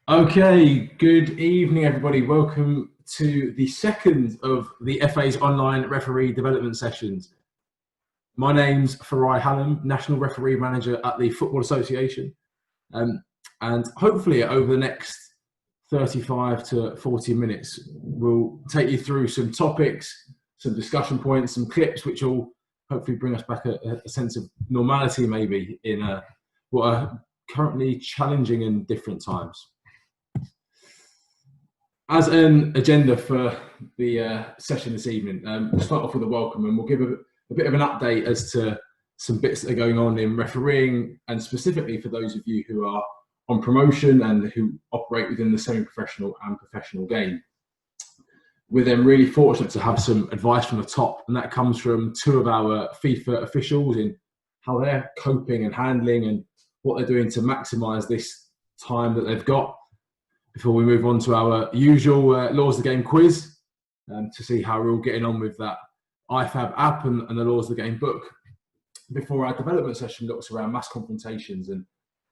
Okay, good evening, everybody. Welcome to the second of the FA's online referee development sessions. My name's Farai Hallam, National Referee Manager at the Football Association. And hopefully over the next 35 to 40 minutes, we'll take you through some topics, some discussion points, some clips, which will hopefully bring us back a sense of normality maybe in what are currently challenging and different times. As an agenda for the session this evening, we'll start off with a welcome and we'll give a bit of an update as to some bits that are going on in refereeing, and specifically for those of you who are on promotion and who operate within the semi-professional and professional game. We're then really fortunate to have some advice from the top, and that comes from two of our FIFA officials in how they're coping and handling and what they're doing to maximise this time that they've got, before we move on to our usual Laws of the Game quiz, to see how we're all getting on with that IFAB app and the Laws of the Game book, before our development session looks around mass confrontations, and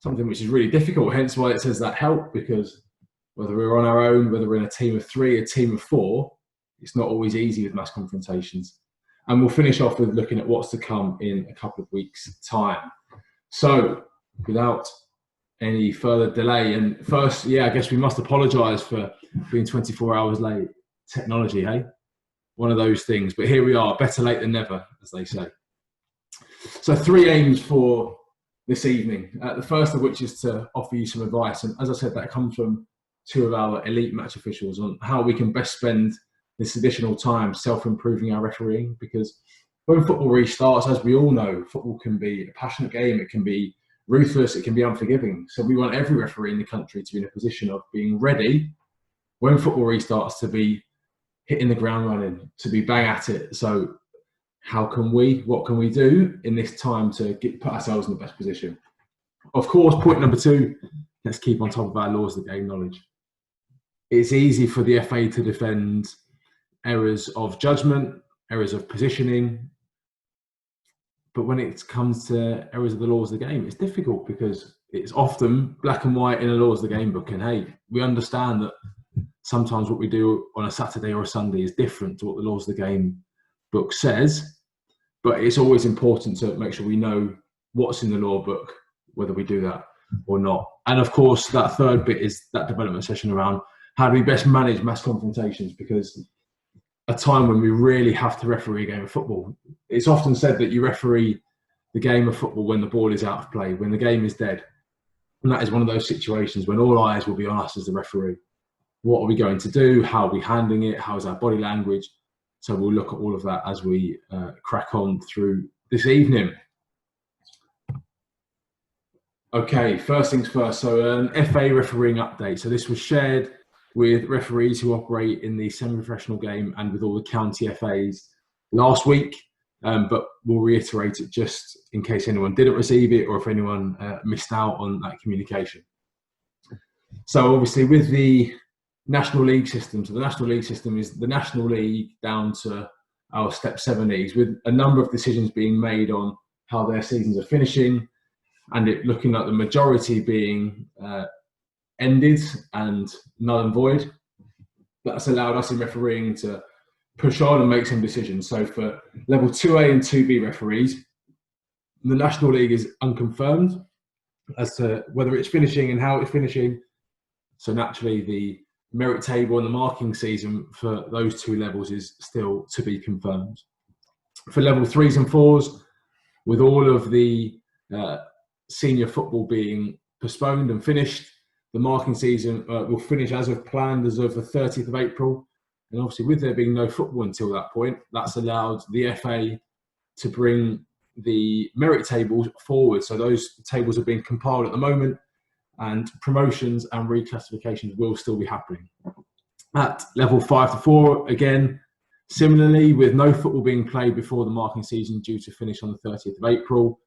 something which is really difficult, hence why it says that help, because whether we're on our own, whether we're in a team of three, a team of four, it's not always easy with mass confrontations. And we'll finish off with looking at what's to come in a couple of weeks' time. So, without any further delay, and first, I guess we must apologise for being 24 hours late. Technology, hey? One of those things. But here we are, better late than never, as they say. So 3 aims for this evening. The first of which is to offer you some advice. And as I said, that comes from 2 of our elite match officials on how we can best spend this additional time self-improving our refereeing. Because when football restarts, as we all know, football can be a passionate game. It can be ruthless, it can be unforgiving. So we want every referee in the country to be in a position of being ready when football restarts, to be hitting the ground running, to be bang at it. So what can we do in this time to put ourselves in the best position? Of course, point number 2, let's keep on top of our Laws of the Game knowledge. It's easy for the FA to defend errors of judgment, errors of positioning, but when it comes to errors of the Laws of the Game, it's difficult, because it's often black and white in a Laws of the Game book. And hey, we understand that sometimes what we do on a Saturday or a Sunday is different to what the Laws of the Game book says. But it's always important to make sure we know what's in the law book, whether we do that or not. And of course, that third bit is that development session around how do we best manage mass confrontations, because a time when we really have to referee a game of football. It's often said that you referee the game of football when the ball is out of play, when the game is dead. And that is one of those situations when all eyes will be on us as the referee. What are we going to do? How are we handling it? How is our body language? So we'll look at all of that as we crack on through this evening. Okay, first things first. So an FA refereeing update. So this was shared with referees who operate in the semi-professional game and with all the county FAs last week, but we'll reiterate it just in case anyone didn't receive it or if anyone missed out on that communication. So obviously with the National League system, so the National League system is the National League down to our Step 7 leagues, with a number of decisions being made on how their seasons are finishing, and it looking like the majority being ended and null and void. That's allowed us in refereeing to push on and make some decisions. So for level 2A and 2B referees, the National League is unconfirmed as to whether it's finishing and how it's finishing. So naturally the merit table and the marking season for those 2 levels is still to be confirmed. For level 3s and 4s, with all of the senior football being postponed and finished, the marking season will finish as of planned as of the 30th of April. And obviously with there being no football until that point, that's allowed the FA to bring the merit tables forward. So those tables are being compiled at the moment, and promotions and reclassifications will still be happening. At level 5 to 4, again, similarly, with no football being played before the marking season due to finish on the 30th of April,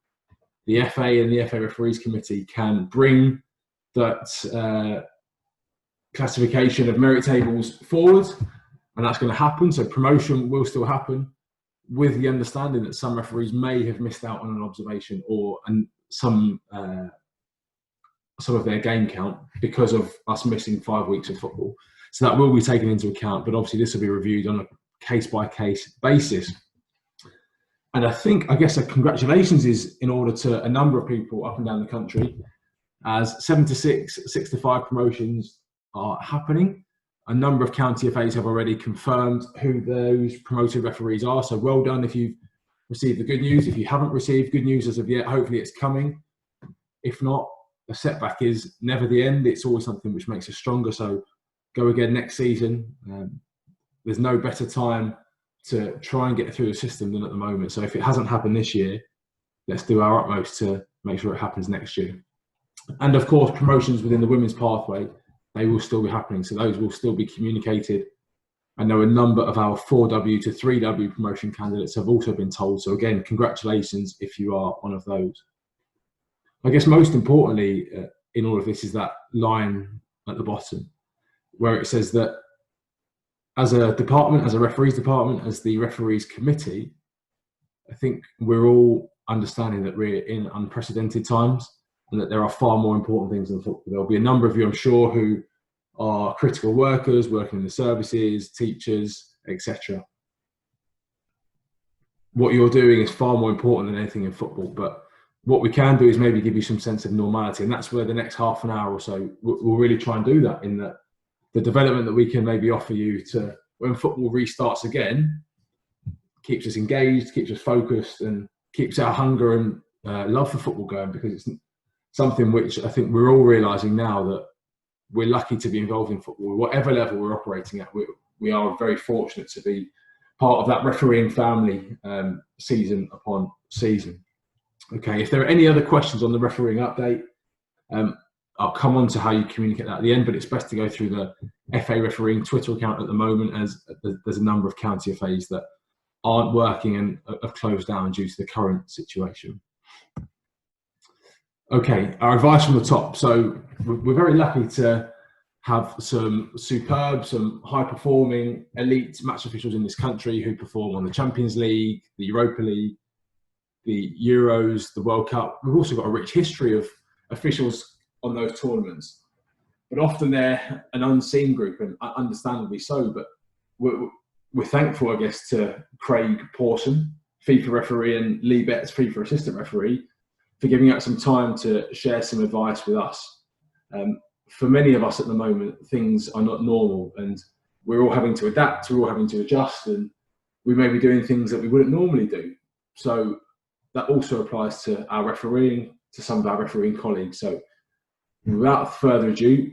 the FA and the FA Referees Committee can bring that classification of merit tables forward, and that's going to happen. So promotion will still happen, with the understanding that some referees may have missed out on an observation or some some of their game count because of us missing 5 weeks of football. So that will be taken into account, but obviously this will be reviewed on a case-by-case basis. And I guess a congratulations is in order to a number of people up and down the country, as 7 to 6, 6 to 5 promotions are happening. A number of county FAs have already confirmed who those promoted referees are. So well done if you've received the good news. If you haven't received good news as of yet, hopefully it's coming. If not, a setback is never the end. It's always something which makes us stronger. So go again next season. There's no better time to try and get through the system than at the moment. So if it hasn't happened this year, let's do our utmost to make sure it happens next year. And of course, promotions within the women's pathway, they will still be happening. So those will still be communicated. I know a number of our 4W to 3W promotion candidates have also been told. So again, congratulations if you are one of those. I guess most importantly in all of this is that line at the bottom where it says that as a department, as a referees department, as the referees committee, I think we're all understanding that we're in unprecedented times and that there are far more important things than football. There'll be a number of you, I'm sure, who are critical workers, working in the services, teachers, etc. What you're doing is far more important than anything in football, but what we can do is maybe give you some sense of normality, and that's where the next half an hour or so we'll really try and do that, in that the development that we can maybe offer you to when football restarts again keeps us engaged, keeps us focused, and keeps our hunger and love for football going, because it's something which I think we're all realising now that we're lucky to be involved in football. Whatever level we're operating at, we are very fortunate to be part of that refereeing family season upon season. Okay, if there are any other questions on the refereeing update, I'll come on to how you communicate that at the end, but it's best to go through the FA refereeing Twitter account at the moment, as there's a number of county FAs that aren't working and have closed down due to the current situation. Okay, our advice from the top. So we're very lucky to have some superb, some high-performing elite match officials in this country who perform on the Champions League, the Europa League, the Euros, the World Cup. We've also got a rich history of officials on those tournaments, but often they're an unseen group, and understandably so. But we're thankful, I guess, to Craig Pawson, FIFA referee, and Lee Betts, FIFA assistant referee, for giving up some time to share some advice with us. For many of us at the moment, things are not normal, and we're all having to adapt, we're all having to adjust, and we may be doing things that we wouldn't normally do. So that also applies to our refereeing, to some of our refereeing colleagues. So without further ado,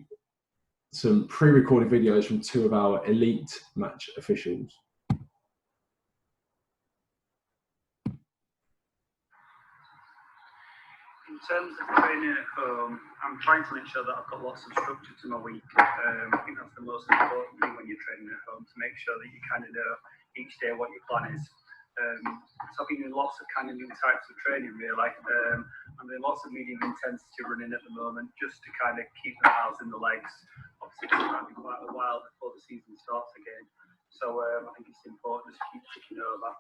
some pre-recorded videos from two of our elite match officials. In terms of training at home, I'm trying to make sure that I've got lots of structure to my week. I think that's the most important thing when you're training at home, to make sure that you kind of know each day what your plan is. So I've been doing lots of kind of new types of training, really. I'm doing lots of medium intensity running at the moment, just to kind of keep the miles in the legs. Obviously, it's going to be quite a while before the season starts again. So I think it's important to keep ticking over.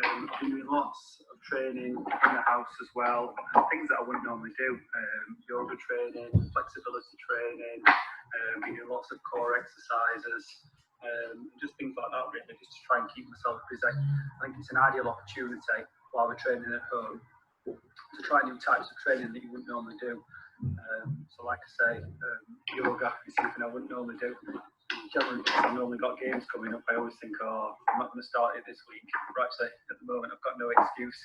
I've been doing lots of training in the house as well, things that I wouldn't normally do. Yoga training, flexibility training, doing lots of core exercises. Just things like that, really, just to try and keep myself busy. I think it's an ideal opportunity while we're training at home to try new types of training that you wouldn't normally do. So like I say, yoga is something I wouldn't normally do. Generally, because I've normally got games coming up, I always think, oh, I'm not going to start it this week. But actually, at the moment, I've got no excuse.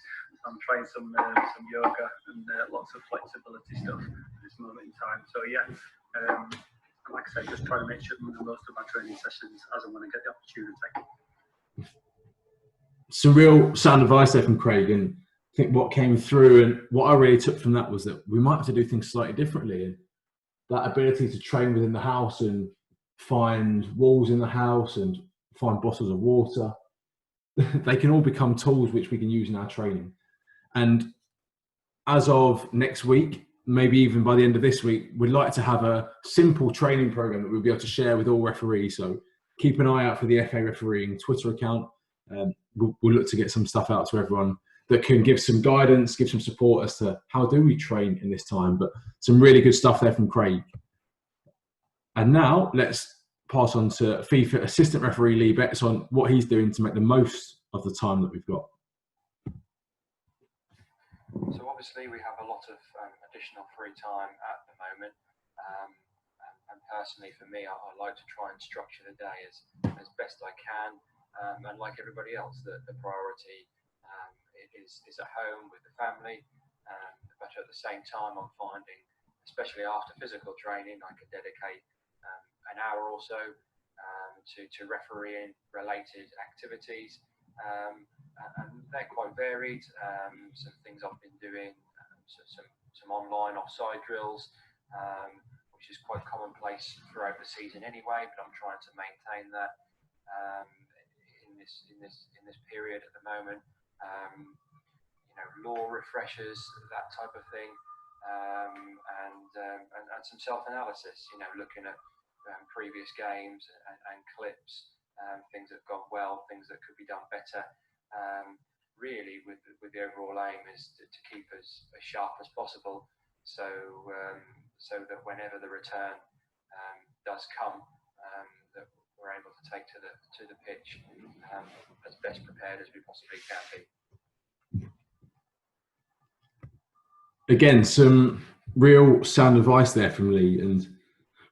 I'm trying some yoga and lots of flexibility stuff at this moment in time. So yeah, and like I said, just trying to make sure I'm doing most of my training sessions as and when I get the opportunity. Some real sound advice there from Craig, and I think what came through and what I really took from that was that we might have to do things slightly differently, and that ability to train within the house and find walls in the house and find bottles of water, they can all become tools which we can use in our training. And as of next week, maybe even by the end of this week, we'd like to have a simple training program that we'll be able to share with all referees. So keep an eye out for the FA refereeing Twitter account. We'll look to get some stuff out to everyone that can give some guidance, give some support as to how do we train in this time. But some really good stuff there from Craig. And now let's pass on to FIFA assistant referee Lee Betts on what he's doing to make the most of the time that we've got. So obviously we have a lot of additional free time at the moment, and personally for me, I like to try and structure the day as best I can, and like everybody else, the priority is at home with the family, but at the same time I'm finding, especially after physical training, I can dedicate an hour or so to refereeing related activities. And they're quite varied. Some things I've been doing, some online offside drills, which is quite commonplace throughout the season anyway. But I'm trying to maintain that in this period at the moment. Law refreshers, that type of thing, and some self-analysis. Looking at previous games and clips. Things that have gone well, things that could be done better. Really, with the overall aim is to keep us as sharp as possible, so that whenever the return does come, that we're able to take to the pitch as best prepared as we possibly can be. Again, some real sound advice there from Lee, and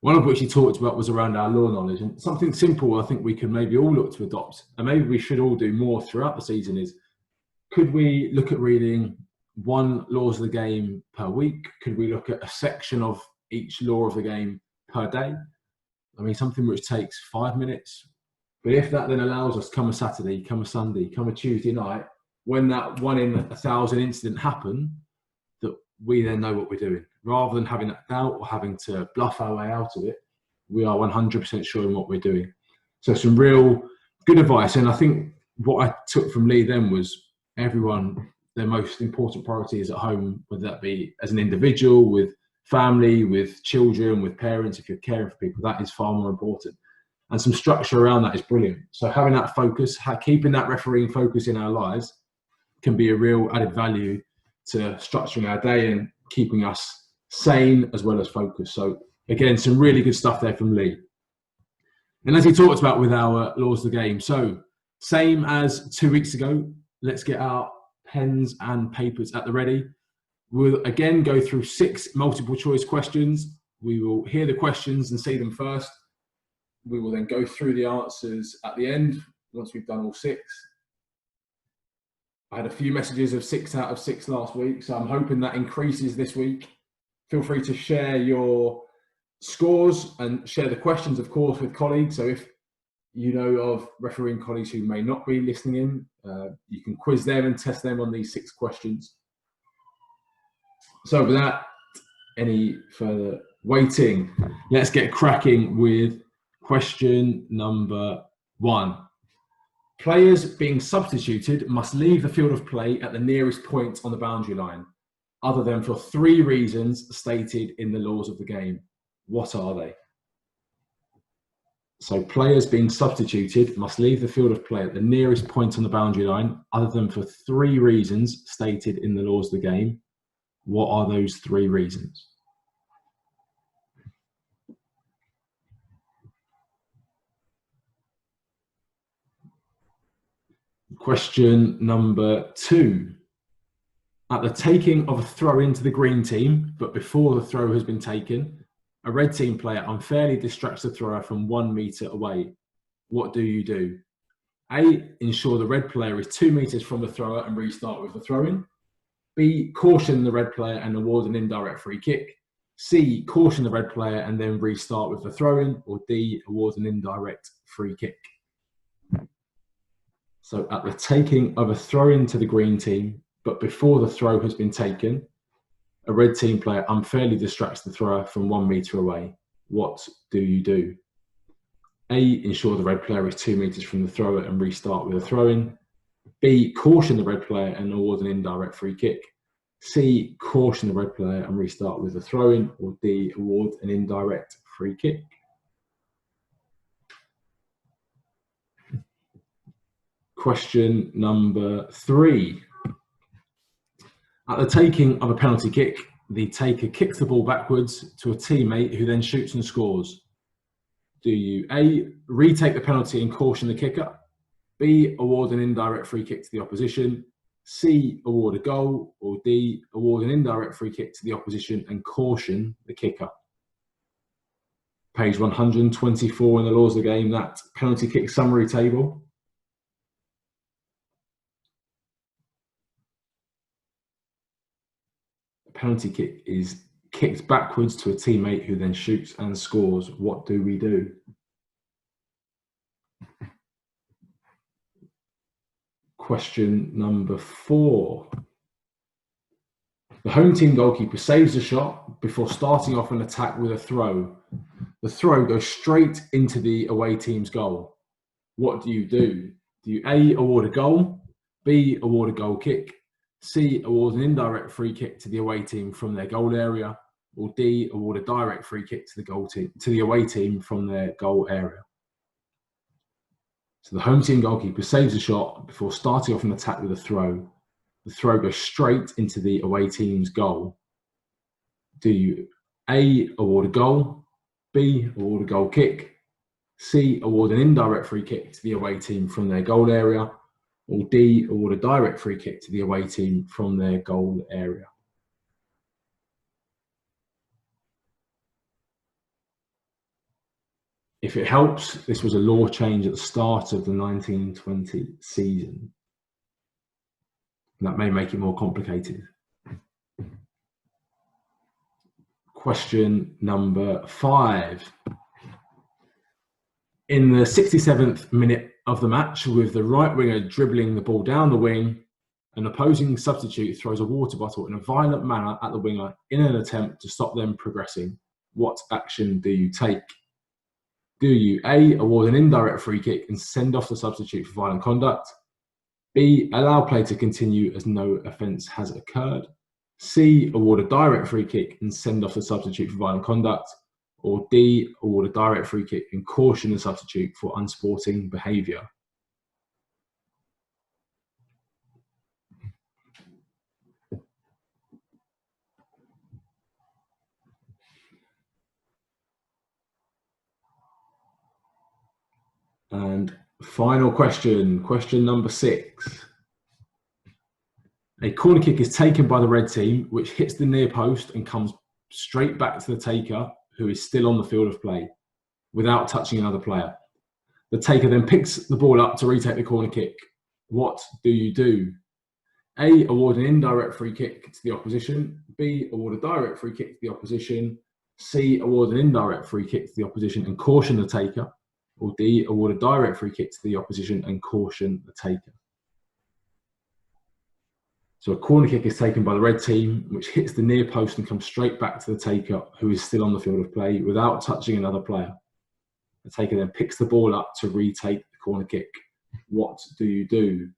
one of which he talked about was around our law knowledge, and something simple I think we can maybe all look to adopt, and maybe we should all do more throughout the season, is could we look at reading one laws of the game per week? Could we look at a section of each law of the game per day? I mean, something which takes 5 minutes, but if that then allows us come a Saturday, come a Sunday, come a Tuesday night, when that 1 in 1,000 incident happen, that we then know what we're doing. Rather than having that doubt or having to bluff our way out of it, we are 100% sure in what we're doing. So some real good advice. And I think what I took from Lee then was everyone, their most important priority is at home, whether that be as an individual, with family, with children, with parents. If you're caring for people, that is far more important. And some structure around that is brilliant. So having that focus, keeping that refereeing focus in our lives can be a real added value to structuring our day and keeping us sane as well as focused. So again, some really good stuff there from Lee. And as he talked about with our laws of the game, so same as 2 weeks ago, let's get our pens and papers at the ready. We'll again go through 6 multiple choice questions. We will hear the questions and see them first. We will then go through the answers at the end once we've done all 6. I had a few messages of 6 out of 6 last week, so I'm hoping that increases this week. Feel free to share your scores and share the questions, of course, with colleagues. So if you know of refereeing colleagues who may not be listening in, you can quiz them and test them on these 6 questions. So without any further waiting, let's get cracking with question number 1. Players being substituted must leave the field of play at the nearest point on the boundary line, other than for 3 reasons stated in the laws of the game. What are they? So players being substituted must leave the field of play at the nearest point on the boundary line, other than for 3 reasons stated in the laws of the game. What are those 3 reasons? Question number 2. At the taking of a throw into the green team, but before the throw has been taken, a red team player unfairly distracts the thrower from 1 metre away. What do you do? A, ensure the red player is 2 metres from the thrower and restart with the throw-in. B, caution the red player and award an indirect free kick. C, caution the red player and then restart with the throw-in. Or D, award an indirect free kick. So at the taking of a throw-in to the green team, but before the throw has been taken, a red team player unfairly distracts the thrower from 1 metre away. What do you do? A, ensure the red player is 2 metres from the thrower and restart with a throw-in. B, caution the red player and award an indirect free kick. C, caution the red player and restart with a throw-in. Or D, award an indirect free kick. Question number 3. At the taking of a penalty kick, the taker kicks the ball backwards to a teammate who then shoots and scores. Do you A, retake the penalty and caution the kicker? B, award an indirect free kick to the opposition? C, award a goal? Or D, award an indirect free kick to the opposition and caution the kicker? Page 124 in the laws of the game, that penalty kick summary table. A penalty kick is kicked backwards to a teammate who then shoots and scores. What do we do? Question number 4. The home team goalkeeper saves the shot before starting off an attack with a throw. The throw goes straight into the away team's goal. What do you do? Do you A, award a goal? B, award a goal kick? C, award an indirect free kick to the away team from their goal area? Or D, award a direct free kick to the away team from their goal area? So the home team goalkeeper saves a shot before starting off an attack with a throw. The throw goes straight into the away team's goal. Do you A, award a goal? B, award a goal kick? C, award an indirect free kick to the away team from their goal area? Or D, award a direct free kick to the away team from their goal area? If it helps, this was a law change at the start of the 1920 season. That may make it more complicated. Question number 5. In the 67th minute of the match, with the right winger dribbling the ball down the wing, an opposing substitute throws a water bottle in a violent manner at the winger in an attempt to stop them progressing. What action do you take? Do you A, award an indirect free kick and send off the substitute for violent conduct? B, allow play to continue as no offence has occurred? C, award a direct free kick and send off the substitute for violent conduct? Or D, award a direct free kick and caution the substitute for unsporting behaviour? And final question, question number 6. A corner kick is taken by the red team, which hits the near post and comes straight back to the taker, who is still on the field of play, without touching another player. The taker then picks the ball up to retake the corner kick. What do you do? A, award an indirect free kick to the opposition. B, award a direct free kick to the opposition. C, award an indirect free kick to the opposition and caution the taker. Or D, award a direct free kick to the opposition and caution the taker. So a corner kick is taken by the red team, which hits the near post and comes straight back to the taker, who is still on the field of play, without touching another player. The taker then picks the ball up to retake the corner kick. What do you do?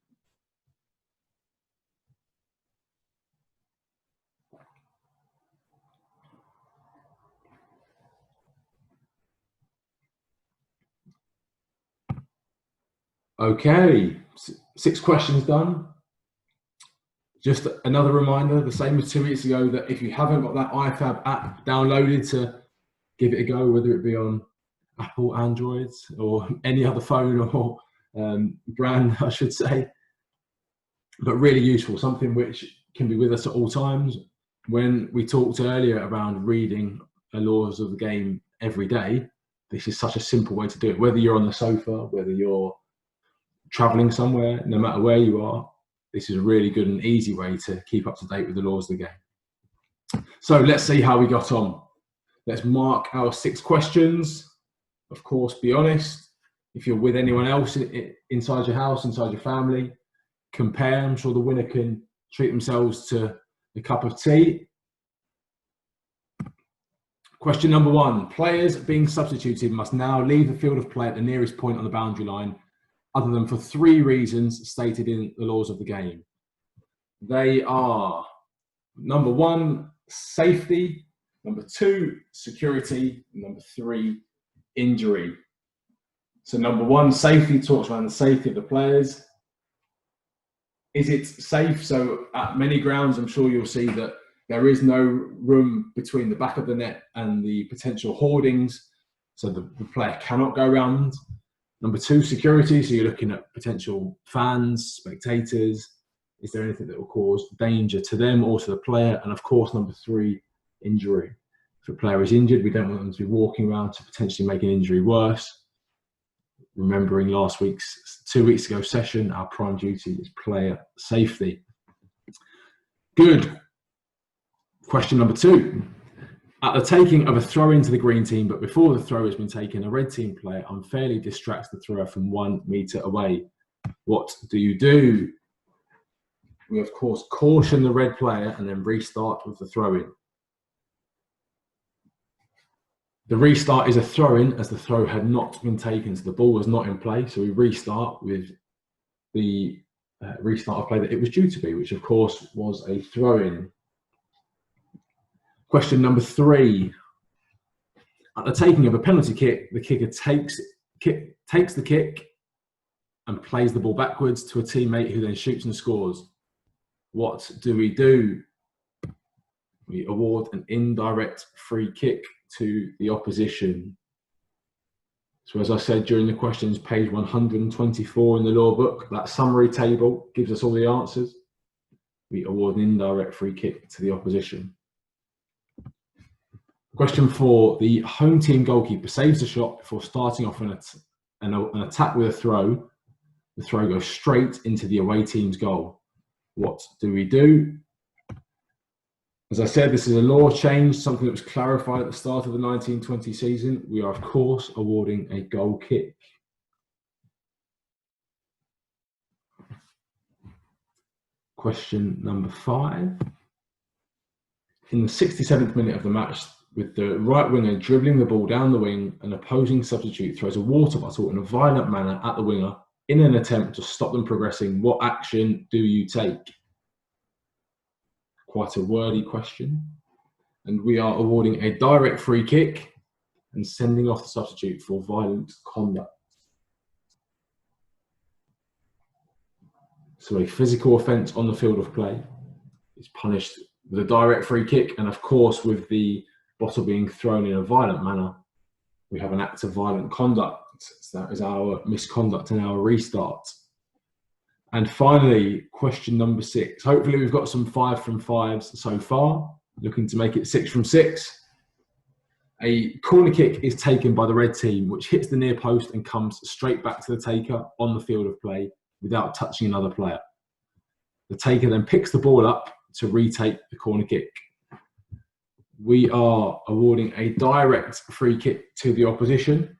Okay, 6 questions done. Just another reminder, the same as 2 weeks ago, that if you haven't got that iFab app downloaded, to give it a go, whether it be on Apple, Androids, or any other phone or brand, I should say. But really useful, something which can be with us at all times. When we talked earlier around reading the laws of the game every day, this is such a simple way to do it. Whether you're on the sofa, whether you're traveling somewhere, no matter where you are, this is a really good and easy way to keep up to date with the laws of the game. So let's see how we got on. Let's mark our 6 questions. Of course, be honest. If you're with anyone else inside your house, inside your family, compare. I'm sure the winner can treat themselves to a cup of tea. Question number 1. Players being substituted must now leave the field of play at the nearest point on the boundary line, other than for 3 reasons stated in the laws of the game. They are: number 1, safety; number 2, security; number 3, injury. So number 1, safety, talks around the safety of the players. Is it safe? So at many grounds, I'm sure you'll see that there is no room between the back of the net and the potential hoardings, so the player cannot go around. Number two, security. So you're looking at potential fans, spectators. Is there anything that will cause danger to them or to the player? And of course, number three, injury. If a player is injured, we don't want them to be walking around to potentially make an injury worse. Remembering last week's 2 weeks ago session, our prime duty is player safety. Good. Question number two. At the taking of a throw into the green team, but before the throw has been taken, a red team player unfairly distracts the thrower from 1 meter away. What do you do? We, of course, caution the red player and then restart with the throw-in. The restart is a throw-in as the throw had not been taken, so the ball was not in play. So we restart with the restart of play that it was due to be, which of course was a throw-in. Question number three. At the taking of a penalty kick, the kicker takes the kick and plays the ball backwards to a teammate who then shoots and scores. What do we do? We award an indirect free kick to the opposition. So as I said during the questions, page 124 in the law book, that summary table gives us all the answers. We award an indirect free kick to the opposition. Question four, the home team goalkeeper saves the shot before starting off an attack with a throw. The throw goes straight into the away team's goal. What do we do? As I said, this is a law change, something that was clarified at the start of the 1920 season. We are, of course, awarding a goal kick. Question number five. In the 67th minute of the match, with the right winger dribbling the ball down the wing, an opposing substitute throws a water bottle in a violent manner at the winger in an attempt to stop them progressing. What action do you take? Quite a wordy question. And we are awarding a direct free kick and sending off the substitute for violent conduct. So a physical offence on the field of play is punished with a direct free kick, and of course with the bottle being thrown in a violent manner, we have an act of violent conduct. So that is our misconduct and our restart. And finally, question number six. Hopefully we've got some 5 from 5s so far, looking to make it 6 from 6. A corner kick is taken by the red team, which hits the near post and comes straight back to the taker on the field of play without touching another player. The taker then picks the ball up to retake the corner kick. We are awarding a direct free kick to the opposition,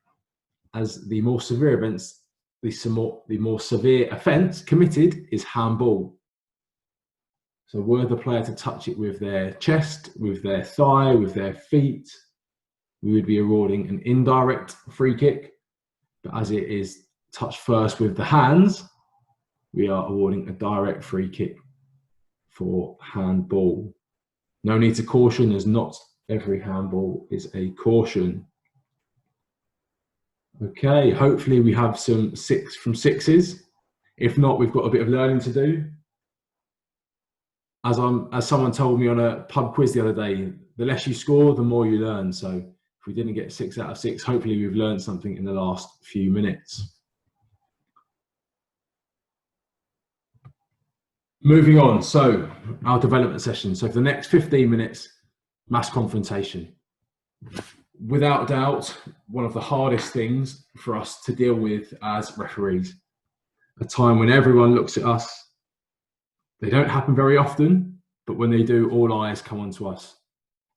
as the more severe offence committed is handball. So were the player to touch it with their chest, with their thigh, with their feet, we would be awarding an indirect free kick. But as it is touched first with the hands, we are awarding a direct free kick for handball. No need to caution, as not every handball is a caution. Okay, hopefully we have some 6 from 6s. If not, we've got a bit of learning to do. As someone told me on a pub quiz the other day, the less you score, the more you learn. So if we didn't get 6 out of 6, hopefully we've learned something in the last few minutes. Moving on, so our development session. So for the next 15 minutes, mass confrontation. Without doubt, one of the hardest things for us to deal with as referees. A time when everyone looks at us. They don't happen very often, but when they do, all eyes come onto us.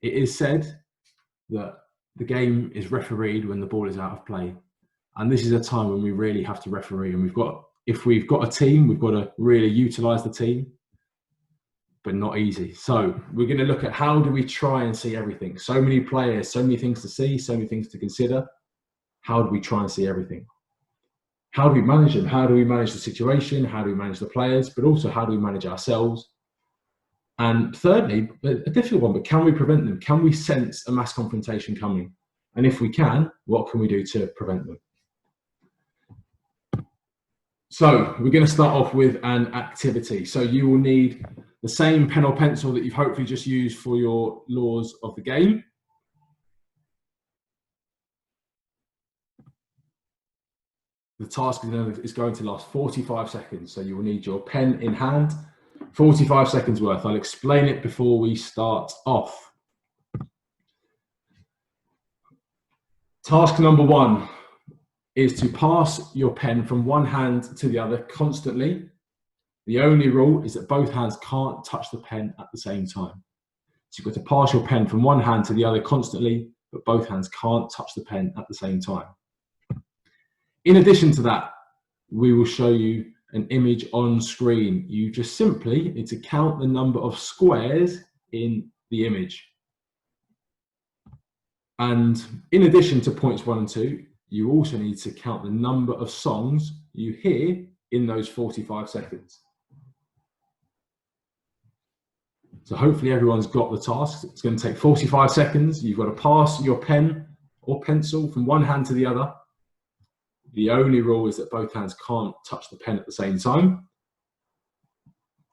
It is said that the game is refereed when the ball is out of play. And this is a time when we really have to referee. And if we've got a team, we've got to really utilise the team, but not easy. So we're going to look at how do we try and see everything. So many players, so many things to see, so many things to consider. How do we try and see everything? How do we manage them? How do we manage the situation? How do we manage the players? But also, how do we manage ourselves? And thirdly, a difficult one, but can we prevent them? Can we sense a mass confrontation coming? And if we can, what can we do to prevent them? So we're going to start off with an activity. So you will need the same pen or pencil that you've hopefully just used for your laws of the game. The task is going to last 45 seconds. So you will need your pen in hand, 45 seconds worth. I'll explain it before we start off. Task number 1 is to pass your pen from one hand to the other constantly. The only rule is that both hands can't touch the pen at the same time. So you've got to pass your pen from one hand to the other constantly, but both hands can't touch the pen at the same time. In addition to that, we will show you an image on screen. You just simply need to count the number of squares in the image. And in addition to points 1 and 2, you also need to count the number of songs you hear in those 45 seconds. So hopefully everyone's got the task. It's going to take 45 seconds. You've got to pass your pen or pencil from one hand to the other. The only rule is that both hands can't touch the pen at the same time.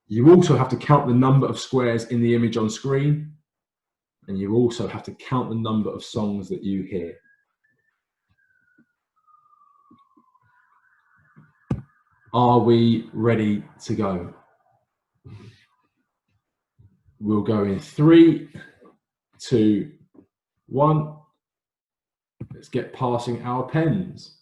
You also have to count the number of squares in the image on screen. And you also have to count the number of songs that you hear. Are we ready to go? We'll go in 3, 2, 1. Let's get passing our pens.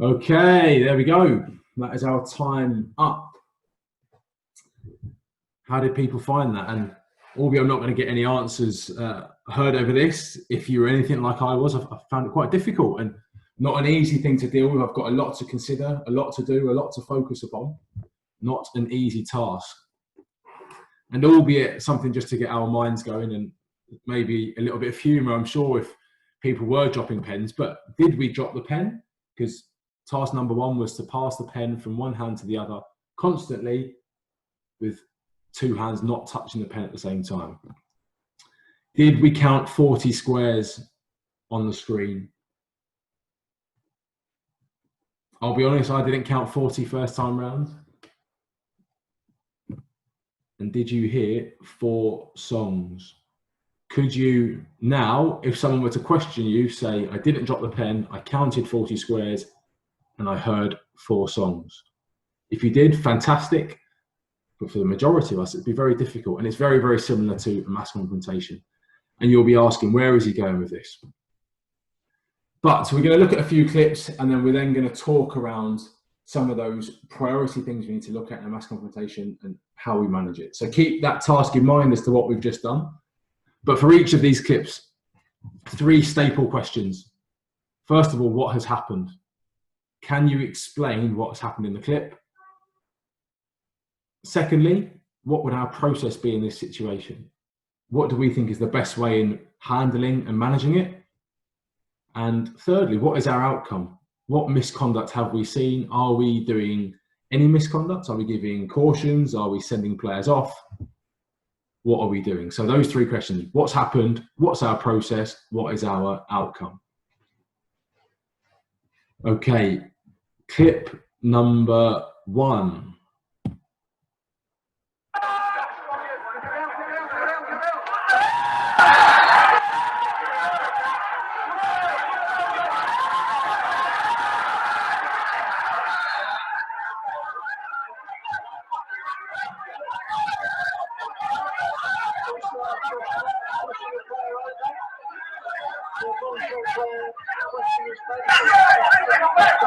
Okay, there we go. That is our time up. How did people find that? And albeit I'm not going to get any answers heard over this, if you were anything like I was, I found it quite difficult and not an easy thing to deal with. I've got a lot to consider, a lot to do, a lot to focus upon. Not an easy task. And albeit something just to get our minds going and maybe a little bit of humour, I'm sure, if people were dropping pens. But did we drop the pen? Because task number 1 was to pass the pen from one hand to the other constantly with 2 hands not touching the pen at the same time. Did we count 40 squares on the screen? I'll be honest, I didn't count 40 first time round. And did you hear 4 songs? Could you now, if someone were to question you, say, I didn't drop the pen, I counted 40 squares, and I heard 4 songs? If you did, fantastic. But for the majority of us, it'd be very difficult. And it's very, very similar to a mass confrontation. And you'll be asking, where is he going with this? But we're going to look at a few clips, and then we're then going to talk around some of those priority things we need to look at in a mass confrontation and how we manage it. So keep that task in mind as to what we've just done. But for each of these clips, 3 staple questions. First of all, what has happened? Can you explain what's happened in the clip? Secondly, what would our process be in this situation? What do we think is the best way in handling and managing it? And thirdly, what is our outcome? What misconduct have we seen? Are we doing any misconduct? Are we giving cautions? Are we sending players off? What are we doing? So those 3 questions: what's happened? What's our process? What is our outcome? Okay, clip number 1.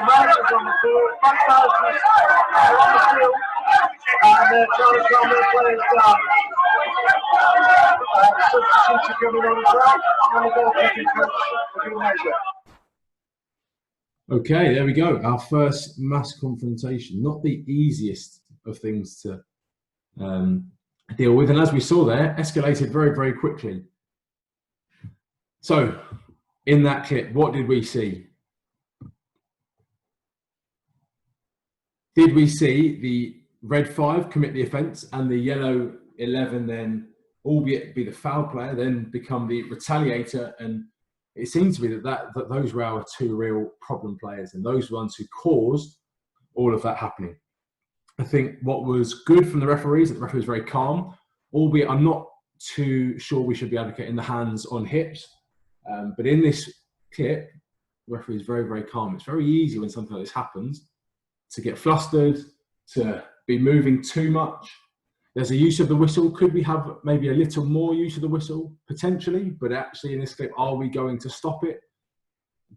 managers on the field, backbouncers are on the field, and they're trying to calm their players down. Substitutes are coming on track, and the goalkeeping coach will do a measure. Okay, there we go. Our first mass confrontation. Not the easiest of things to deal with, and as we saw there, escalated very, very quickly. So, in that clip, what did we see? Did we see the red 5 commit the offence and the yellow 11 then, albeit be the foul player, then become the retaliator? And it seems to be that those were our two real problem players and those ones who caused all of that happening. I think what was good from the referees, that the referee was very calm, albeit I'm not too sure we should be advocating the hands on hips. But in this clip, the referee is very, very calm. It's very easy when something like this happens to get flustered, to be moving too much. There's a use of the whistle. Could we have maybe a little more use of the whistle? Potentially, but actually in this clip, are we going to stop it?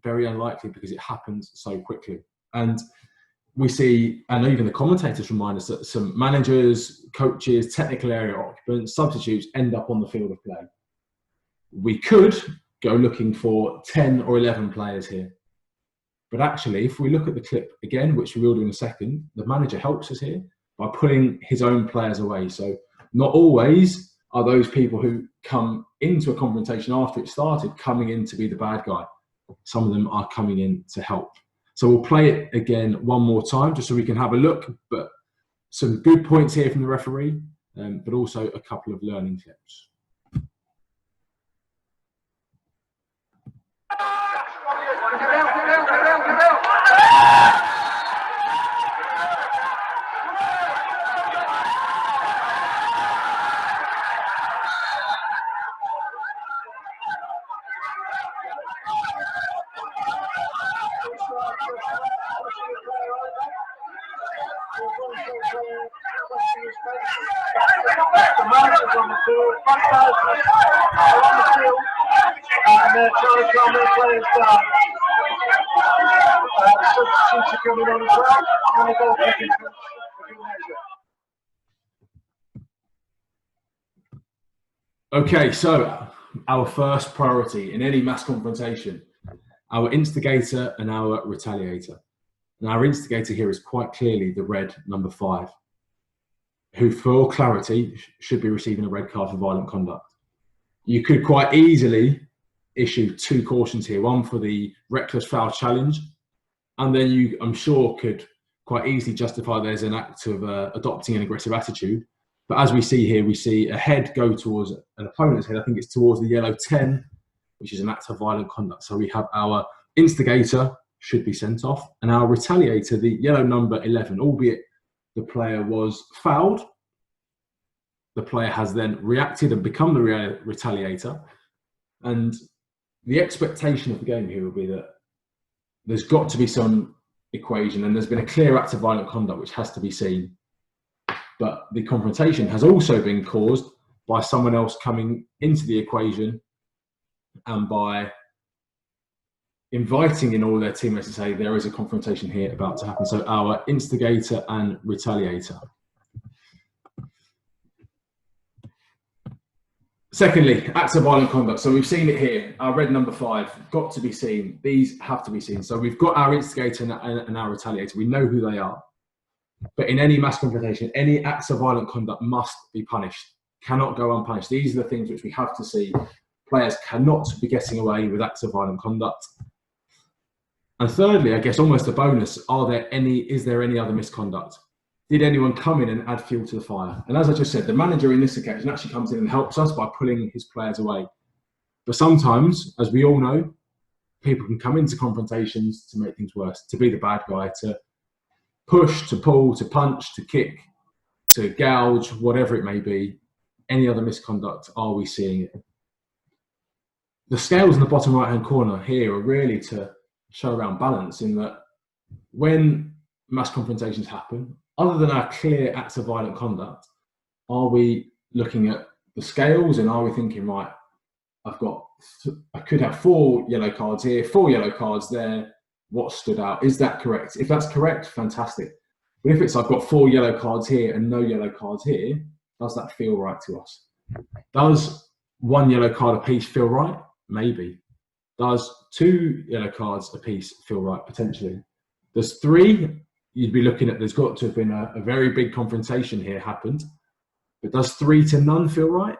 Very unlikely, because it happens so quickly. And we see, and even the commentators remind us that some managers, coaches, technical area occupants, substitutes end up on the field of play. We could go looking for 10 or 11 players here. But actually, if we look at the clip again, which we will do in a second, the manager helps us here by pulling his own players away. So not always are those people who come into a confrontation after it started coming in to be the bad guy. Some of them are coming in to help. So we'll play it again one more time just so we can have a look. But some good points here from the referee, but also a couple of learning clips. The managers on the field, backbouncers are on the field, and they're trying to calm their players down. Substitutes are coming on track, and the goalkeeping coach will do a measure. Okay, so our first priority in any mass confrontation, our instigator and our retaliator. And our instigator here is quite clearly the red number 5, who for clarity should be receiving a red card for violent conduct. You could quite easily issue 2 cautions here, one for the reckless foul challenge, and then you, I'm sure, could quite easily justify there's an act of adopting an aggressive attitude. But as we see here, we see a head go towards an opponent's head. I think it's towards the yellow 10, which is an act of violent conduct. So we have our instigator should be sent off, and our retaliator, the yellow number 11, albeit the player was fouled, the player has then reacted and become the retaliator. And the expectation of the game here will be that there's got to be some equation, and there's been a clear act of violent conduct which has to be seen. But the confrontation has also been caused by someone else coming into the equation and by inviting in all their teammates to say there is a confrontation here about to happen. So our instigator and retaliator. Secondly, acts of violent conduct. So we've seen it here. Our red number 5, got to be seen. These have to be seen. So we've got our instigator and our retaliator. We know who they are. But in any mass confrontation, any acts of violent conduct must be punished, cannot go unpunished. These are the things which we have to see. Players cannot be getting away with acts of violent conduct. And thirdly, I guess almost a bonus, is there any other misconduct? Did anyone come in and add fuel to the fire? And as I just said, the manager in this occasion actually comes in and helps us by pulling his players away. But sometimes, as we all know, people can come into confrontations to make things worse, to be the bad guy, to push, to pull, to punch, to kick, to gouge, whatever it may be. Any other misconduct, are we seeing it? The scales in the bottom right-hand corner here are really to show around balance, in that when mass confrontations happen, other than our clear acts of violent conduct, are we looking at the scales and are we thinking, right, I could have 4 yellow cards here, 4 yellow cards there, what stood out. Is that correct? If that's correct, fantastic. But if it's I've got 4 yellow cards here and no yellow cards here, does that feel right to us? Does 1 yellow card apiece feel right? Maybe. Does 2 yellow cards apiece feel right? Potentially. Does 3, you'd be looking at, there's got to have been a very big confrontation here happened. But does 3 to none feel right?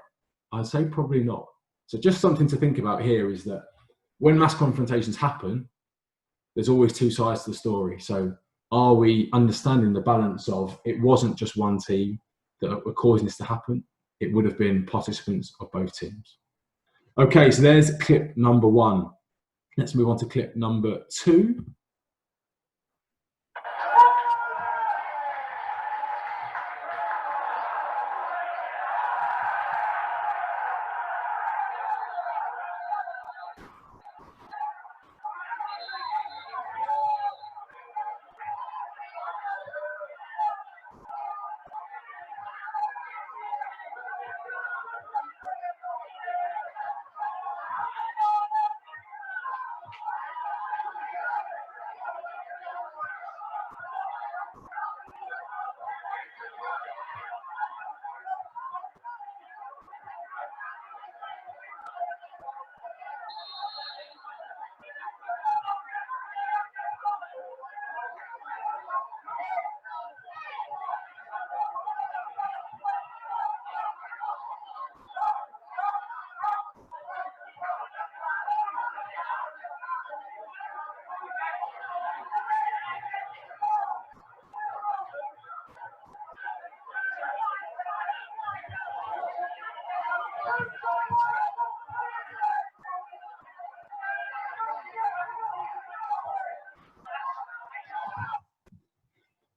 I'd say probably not. So just something to think about here is that when mass confrontations happen, there's always 2 sides to the story. So are we understanding the balance of it wasn't just one team that were causing this to happen? It would have been participants of both teams. Okay, so there's clip number 1. Let's move on to clip number 2.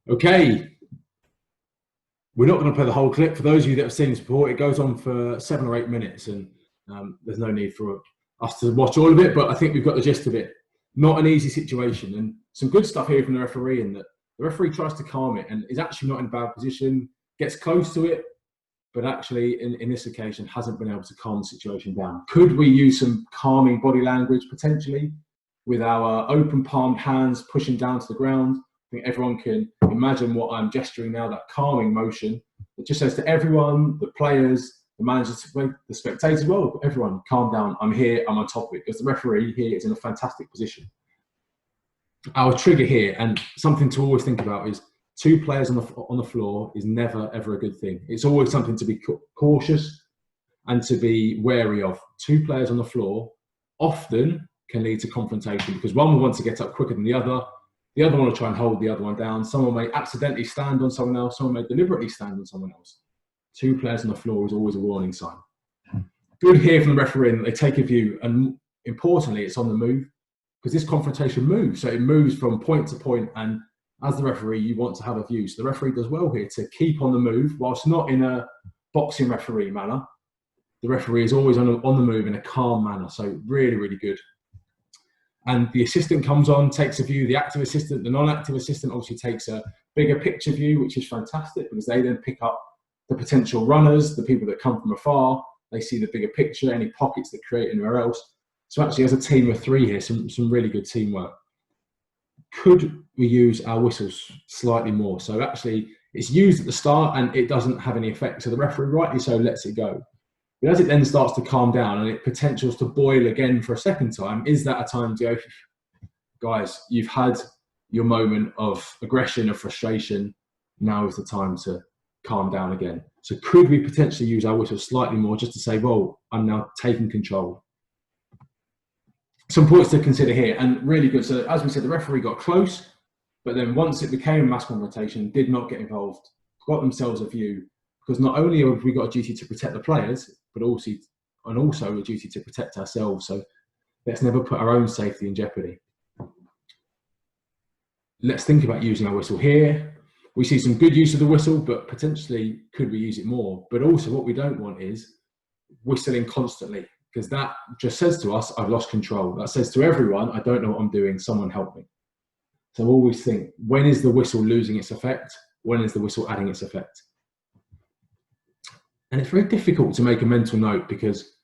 Okay, we're not going to play the whole clip. For those of you that have seen this before, it goes on for 7 or 8 minutes, and there's no need for us to watch all of it, but I think we've got the gist of it. Not an easy situation, and some good stuff here from the referee in that the referee tries to calm it and is actually not in a bad position, gets close to it, but actually in this occasion hasn't been able to calm the situation down. Could we use some calming body language potentially with our open palmed hands pushing down to the ground? I think everyone can imagine what I'm gesturing now, that calming motion. It just says to everyone, the players, the managers, the spectators, well, everyone, calm down. I'm here, I'm on top of it. Because the referee here is in a fantastic position. Our trigger here, and something to always think about, is 2 players on the floor is never, ever a good thing. It's always something to be cautious and to be wary of. 2 players on the floor often can lead to confrontation because one will want to get up quicker than the other one will try and hold the other one down. Someone may accidentally stand on someone else. Someone may deliberately stand on someone else. 2 players on the floor is always a warning sign. Good here from the referee that they take a view, and importantly, it's on the move because this confrontation moves. So it moves from point to point, and as the referee, you want to have a view. So the referee does well here to keep on the move, whilst not in a boxing referee manner. The referee is always on the move in a calm manner. So really, really good. And the assistant comes on, takes a view. The active assistant, the non-active assistant obviously takes a bigger picture view, which is fantastic because they then pick up the potential runners, the people that come from afar. They see the bigger picture, any pockets that create anywhere else. So actually, as a team of 3 here, some really good teamwork. Could we use our whistles slightly more? So actually, it's used at the start and it doesn't have any effect. So the referee rightly so lets it go. But as it then starts to calm down and it potentials to boil again for a second time, is that a time to go, guys, you've had your moment of aggression, of frustration. Now is the time to calm down again. So could we potentially use our whistle slightly more just to say, well, I'm now taking control? Some points to consider here, and really good. So as we said, the referee got close, but then once it became a mass confrontation, did not get involved, got themselves a view, because not only have we got a duty to protect the players, but also a duty to protect ourselves. So let's never put our own safety in jeopardy. Let's think about using our whistle here. We see some good use of the whistle, but potentially could we use it more? But also what we don't want is whistling constantly, because that just says to us, I've lost control. That says to everyone, I don't know what I'm doing, someone help me. So always think, when is the whistle losing its effect? When is the whistle adding its effect? And it's very difficult to make a mental note because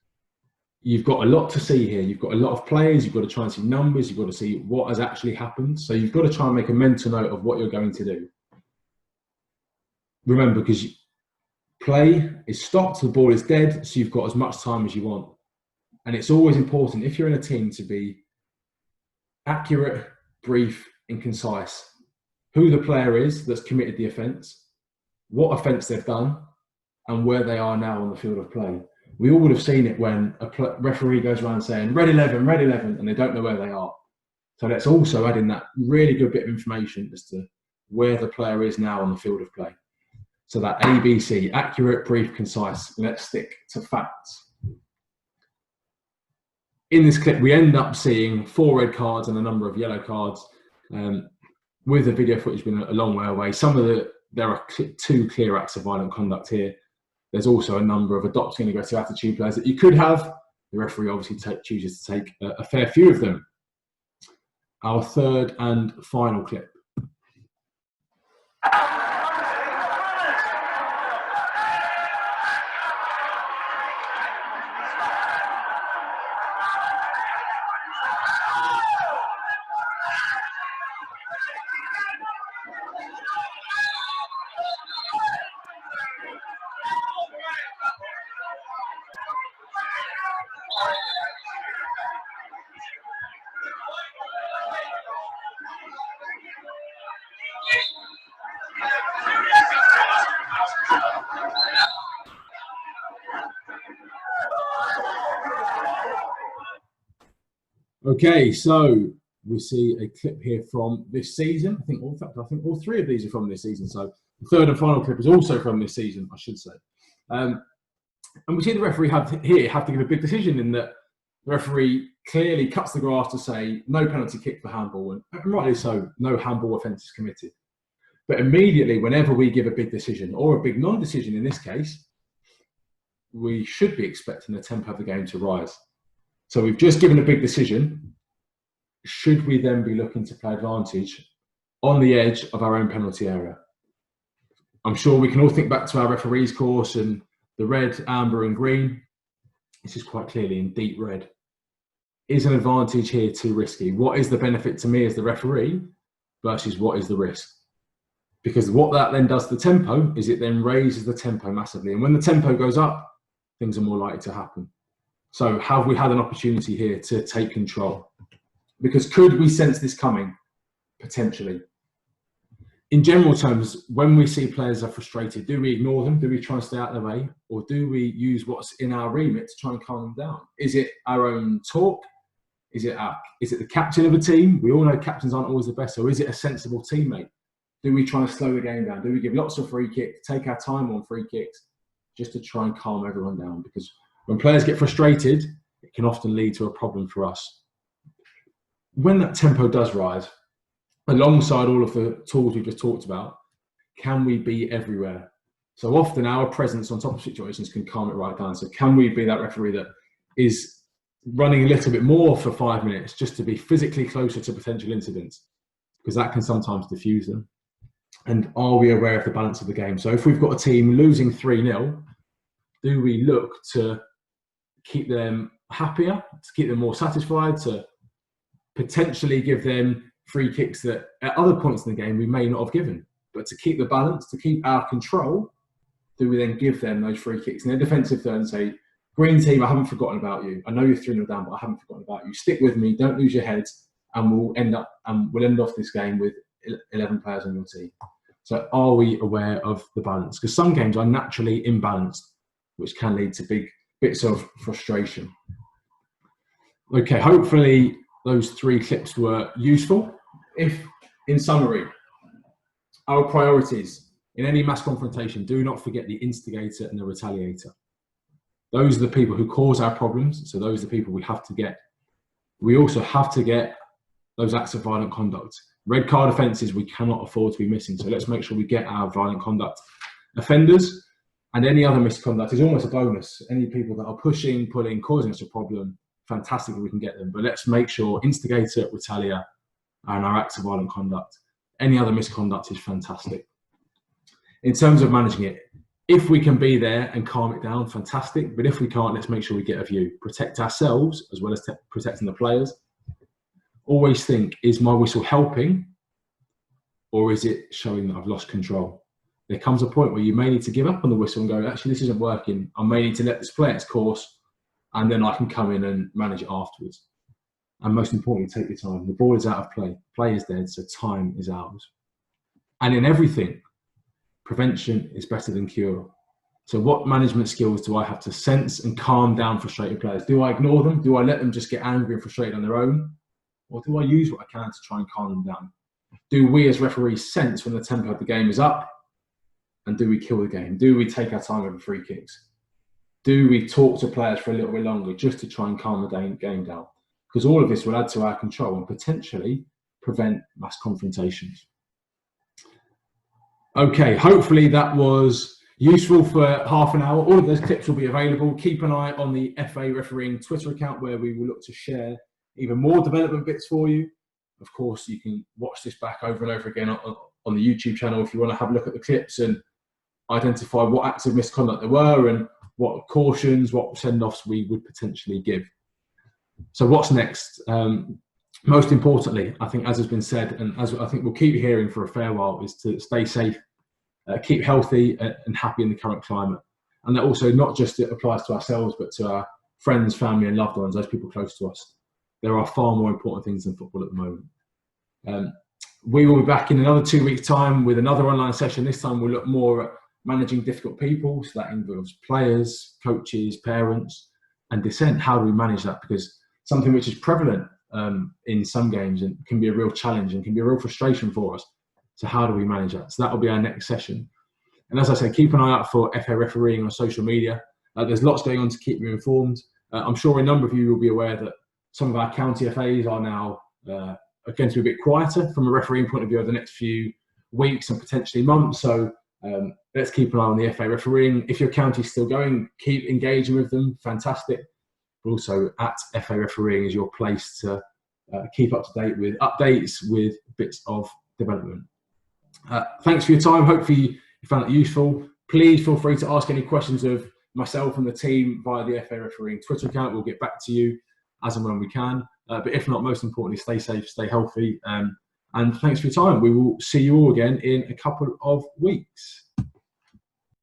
you've got a lot to see here. You've got a lot of players. You've got to try and see numbers. You've got to see what has actually happened. So you've got to try and make a mental note of what you're going to do. Remember, because play is stopped, the ball is dead, so you've got as much time as you want. And it's always important, if you're in a team, to be accurate, brief, and concise. Who the player is that's committed the offence, what offence they've done, and where they are now on the field of play. We all would have seen it when a referee goes around saying, red 11, and they don't know where they are. So let's also add in that really good bit of information as to where the player is now on the field of play. So that ABC, accurate, brief, concise. Let's stick to facts. In this clip, we end up seeing 4 red cards and a number of yellow cards. With the video footage being a long way away, there are 2 clear acts of violent conduct here. There's also a number of adopting aggressive attitude players that you could have. The referee obviously chooses to take a fair few of them. Our third and final clip. Okay, so we see a clip here from this season. I think all 3 of these are from this season. So the third and final clip is also from this season, I should say. And we see the referee have to give a big decision in that the referee clearly cuts the grass to say no penalty kick for handball, and rightly so, no handball offence is committed. But immediately, whenever we give a big decision, or a big non-decision in this case, we should be expecting the tempo of the game to rise. So we've just given a big decision. Should we then be looking to play advantage on the edge of our own penalty area? I'm sure we can all think back to our referees course and the red, amber and green. This is quite clearly in deep red. Is an advantage here too risky? What is the benefit to me as the referee versus what is the risk? Because what that then does to the tempo is it then raises the tempo massively. And when the tempo goes up, things are more likely to happen. So have we had an opportunity here to take control? Because could we sense this coming? Potentially. In general terms, when we see players are frustrated, do we ignore them? Do we try and stay out of their way? Or do we use what's in our remit to try and calm them down? Is it our own talk? Is it the captain of a team? We all know captains aren't always the best. So is it a sensible teammate? Do we try and slow the game down? Do we give lots of free kicks, take our time on free kicks, just to try and calm everyone down? Because when players get frustrated, it can often lead to a problem for us. When that tempo does rise, alongside all of the tools we just talked about, can we be everywhere? So often our presence on top of situations can calm it right down. So can we be that referee that is running a little bit more for 5 minutes just to be physically closer to potential incidents? Because that can sometimes diffuse them. And are we aware of the balance of the game? So if we've got a team losing 3-0, do we look to keep them happier, to keep them more satisfied, to potentially give them free kicks that at other points in the game we may not have given? But to keep the balance, to keep our control, do we then give them those free kicks in their defensive third and say, green team, I haven't forgotten about you. I know you're 3-0 down, but I haven't forgotten about you. Stick with me, don't lose your heads, and we'll end off this game with 11 players on your team. So are we aware of the balance? Because some games are naturally imbalanced, which can lead to big bits of frustration. Okay, hopefully those 3 clips were useful. If, in summary, our priorities in any mass confrontation, do not forget the instigator and the retaliator. Those are the people who cause our problems, so those are the people we have to get. We also have to get those acts of violent conduct. Red card offences we cannot afford to be missing, so let's make sure we get our violent conduct offenders, and any other misconduct is almost a bonus. Any people that are pushing, pulling, causing us a problem, fantastic if we can get them, but let's make sure instigator, retaliator, and our acts of violent conduct. Any other misconduct is fantastic. In terms of managing it, If we can be there and calm it down, fantastic. But if we can't, let's make sure we get a view. Protect ourselves as well as protecting the players. Always think, is my whistle helping or is it showing that I've lost control? There comes a point where you may need to give up on the whistle and go, actually, this isn't working. I may need to let this play its course and then I can come in and manage it afterwards. And most importantly, take your time. The ball is out of play. Play is dead, so time is ours. And in everything, prevention is better than cure. So what management skills do I have to sense and calm down frustrated players? Do I ignore them? Do I let them just get angry and frustrated on their own? Or do I use what I can to try and calm them down? Do we as referees sense when the tempo of the game is up? And do we kill the game? Do we take our time over free kicks? Do we talk to players for a little bit longer just to try and calm the game down? Because all of this will add to our control and potentially prevent mass confrontations. Okay, hopefully that was useful for half an hour. All of those clips will be available. Keep an eye on the FA Refereeing Twitter account where we will look to share even more development bits for you. Of course, you can watch this back over and over again on the YouTube channel if you want to have a look at the clips and identify what acts of misconduct there were and what cautions, what send-offs we would potentially give. So what's next? Most importantly, I think, as has been said, and as I think we'll keep hearing for a fair while, is to stay safe, keep healthy and happy in the current climate. And that also not just applies to ourselves, but to our friends, family and loved ones, those people close to us. There are far more important things than football at the moment. We will be back in another 2 weeks' time with another online session. This time we'll look more at managing difficult people. So that involves players, coaches, parents and dissent. How do we manage that? Because something which is prevalent in some games and can be a real challenge and can be a real frustration for us. So how do we manage that? So that will be our next session. And as I said, keep an eye out for FA Refereeing on social media. There's lots going on to keep you informed. I'm sure a number of you will be aware that some of our county FAs are now going to be a bit quieter from a refereeing point of view over the next few weeks and potentially months. So let's keep an eye on the FA Refereeing. If your county's still going, keep engaging with them. Fantastic. But also at FA Refereeing is your place to keep up to date with updates, with bits of development. Thanks for your time. Hopefully you found it useful. Please feel free to ask any questions of myself and the team via the FA Refereeing Twitter account. We'll get back to you as and when we can. But if not, most importantly, stay safe, stay healthy. And thanks for your time. We will see you all again in a couple of weeks.